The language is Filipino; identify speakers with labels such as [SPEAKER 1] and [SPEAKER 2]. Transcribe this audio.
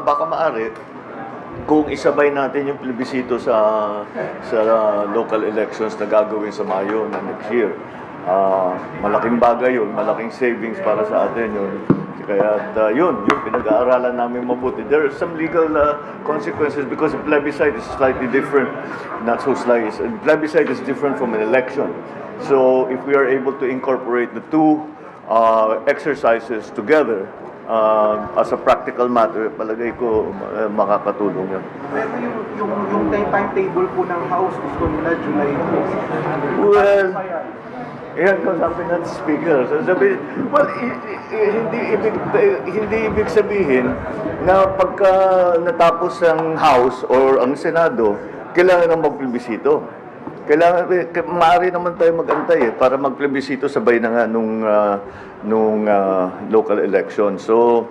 [SPEAKER 1] Baka maaari kung isabay natin yung plebisito sa local elections na gagawin sa Mayo na next year. Malaking bagay yun, malaking savings para sa atin yun. Kaya yun, yung pinag-aaralan namin mabuti. There are some legal consequences because a plebiscite is slightly different, not so slightly. A plebiscite is different from an election. So if we are able to incorporate the two exercises together, as a practical matter, palagay ko makakatulong yun.
[SPEAKER 2] Pero yung timetable po ng House, gusto nila July 2.
[SPEAKER 1] Well, yan ko sabi ng speaker. So sabi, well, hindi ibig sabihin na pagka natapos ang House or ang Senado, kailangan ng magplebisito. Maaari naman tayo mag-antay para magplebisito sabay na nga nung local election. So,